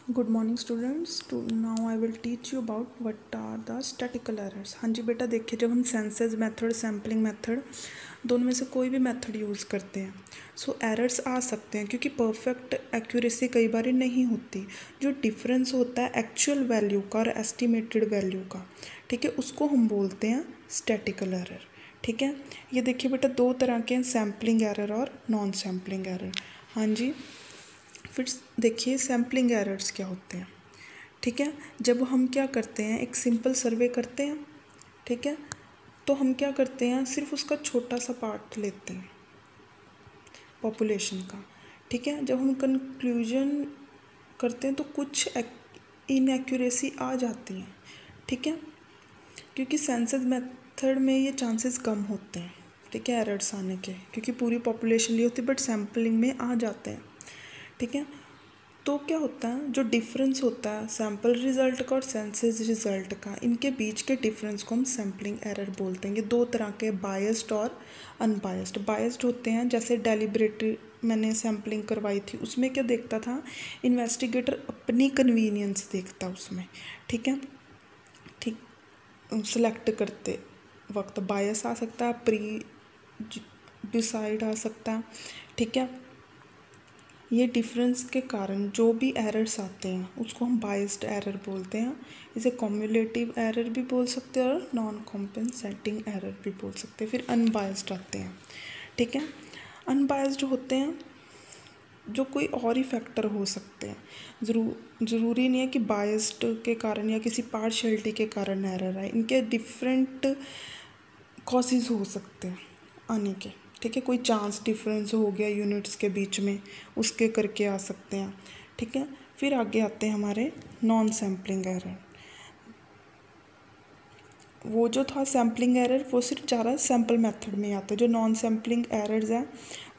Good morning students. To now I will teach you about what are the statistical errors. हाँ जी बेटा, देखिए जब हम सेंसेस मेथड, सैम्पलिंग मेथड, दोनों में से कोई भी मेथड यूज़ करते हैं सो एरर्स आ सकते हैं, क्योंकि परफेक्ट एक्यूरेसी कई बार नहीं होती। जो डिफरेंस होता है एक्चुअल वैल्यू का और एस्टिमेटेड वैल्यू का, ठीक है, उसको हम बोलते हैं स्टैटिकल एरर। ठीक है, ये देखिए बेटा, दो तरह के हैं, सैम्पलिंग एरर और नॉन सैम्पलिंग एरर। हाँ जी, फिर देखिए सैम्पलिंग एरर्स क्या होते हैं। ठीक है, जब हम क्या करते हैं, एक सिंपल सर्वे करते हैं, ठीक है, तो हम क्या करते हैं, सिर्फ उसका छोटा सा पार्ट लेते हैं पॉपुलेशन का। ठीक है, जब हम कंक्लूजन करते हैं तो कुछ इनएक्यूरेसी आ जाती हैं। ठीक है, क्योंकि सेंसस मेथड में ये चांसेस कम होते हैं, ठीक है, एरर्स आने के, क्योंकि पूरी पॉपुलेशन ली होती है, बट सैम्पलिंग में आ जाते हैं। ठीक है, तो क्या होता है, जो डिफरेंस होता है सैम्पल रिजल्ट का और सेंसस रिजल्ट का, इनके बीच के डिफरेंस को हम सैम्पलिंग एरर बोलते हैं। ये दो तरह के, बायस्ड और अनबायस्ड। बायस्ड होते हैं, जैसे डेलिब्रेटली मैंने सैम्पलिंग करवाई थी, उसमें क्या देखता था, इन्वेस्टिगेटर अपनी कन्वीनियंस देखता उसमें। ठीक है, ठीक, सेलेक्ट करते वक्त बायस आ सकता है, प्री डिसाइड आ सकता है। ठीक है, ये डिफरेंस के कारण जो भी एरर्स आते हैं उसको हम बायस्ड एरर बोलते हैं। इसे कॉम्युलेटिव एरर भी बोल सकते हैं और नॉन कॉम्पेंसेटिंग एरर भी बोल सकते हैं। फिर अनबायस्ड आते हैं। ठीक है, अनबायस्ड होते हैं जो कोई और ही फैक्टर हो सकते हैं, ज़रूरी नहीं है कि बायस्ड के कारण या किसी पार्शियलिटी के कारण एरर आए। इनके डिफरेंट कॉजेज़ हो सकते हैं आने के। ठीक है, कोई चांस डिफरेंस हो गया यूनिट्स के बीच में, उसके करके आ सकते हैं। ठीक है, फिर आगे आते हैं हमारे नॉन सैम्पलिंग एरर। वो जो था सैम्पलिंग एरर, वो सिर्फ ज़्यादा सैम्पल मेथड में आता है। जो नॉन सैम्पलिंग एरर्स हैं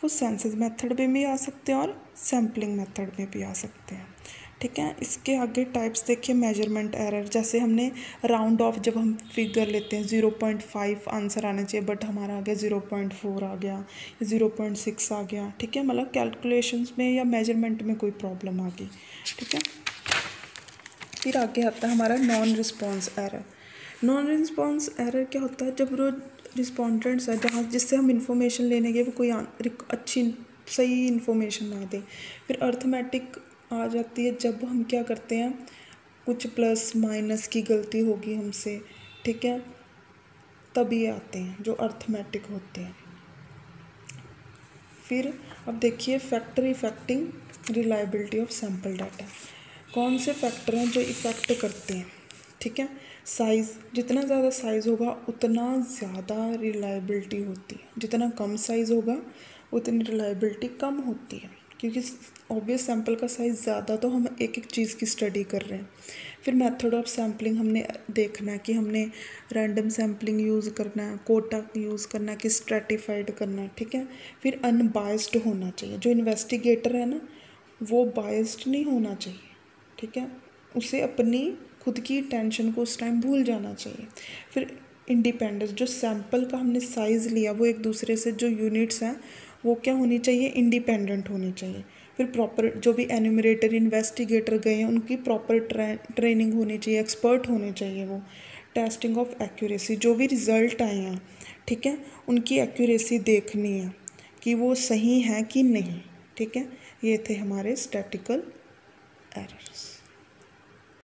वो सेंसस मेथड में भी आ सकते हैं और सैम्पलिंग मेथड में भी आ सकते हैं। ठीक है, इसके आगे टाइप्स देखिए, मेजरमेंट एरर, जैसे हमने राउंड ऑफ, जब हम फिगर लेते हैं 0.5 आंसर आना चाहिए बट हमारा आ गया 0.4 आ गया, 0.6 आ गया। ठीक है, मतलब कैलकुलेशंस में या मेजरमेंट में कोई प्रॉब्लम आ गई। ठीक है, फिर आगे आता है हमारा non response error. Non response error क्या होता है, जब वो रिस्पॉन्डेंट्स है, जहाँ जिससे हम इंफॉर्मेशन लेने गए, वो कोई अच्छी सही इंफॉर्मेशन ना दे। फिर अर्थमेटिक आ जाती है, जब हम क्या करते हैं, कुछ प्लस माइनस की गलती होगी हमसे। ठीक है, तब ये आते हैं जो अर्थमेटिक होते हैं। फिर अब देखिए, factor affecting reliability of sample data. कौन से फैक्टर हैं जो इफ़ेक्ट करते हैं। ठीक है, साइज़, जितना ज़्यादा साइज़ होगा उतना ज़्यादा रिलायबिलिटी होती है, जितना कम साइज़ होगा उतनी रिलायबिलिटी कम होती है, क्योंकि ऑब्वियस सैम्पल का साइज़ ज़्यादा, तो हम एक एक चीज़ की स्टडी कर रहे हैं। फिर मेथड ऑफ सैम्पलिंग हमने देखना है कि हमने रैंडम सैम्पलिंग यूज़ करना है, कोटा यूज़ करना है कि स्ट्रेटिफाइड करना है। ठीक है, फिर अनबायस्ड होना चाहिए। जो इन्वेस्टिगेटर है ना, वो बायस्ड नहीं होना चाहिए। ठीक है, उसे अपनी खुद की टेंशन को उस टाइम भूल जाना चाहिए। फिर इंडिपेंडेंस, जो सैम्पल का हमने साइज़ लिया वो एक दूसरे से, जो यूनिट्स हैं वो क्या होनी चाहिए, इंडिपेंडेंट होनी चाहिए। फिर प्रॉपर, जो भी एन्यूमरेटर इन्वेस्टिगेटर गए हैं उनकी प्रॉपर ट्रेनिंग होनी चाहिए, एक्सपर्ट होने चाहिए वो। टेस्टिंग ऑफ एक्यूरेसी, जो भी रिज़ल्ट आए हैं, ठीक है, उनकी एक्यूरेसी देखनी है कि वो सही हैं कि नहीं। ठीक है, ये थे हमारे स्टैटिकल एरर्स।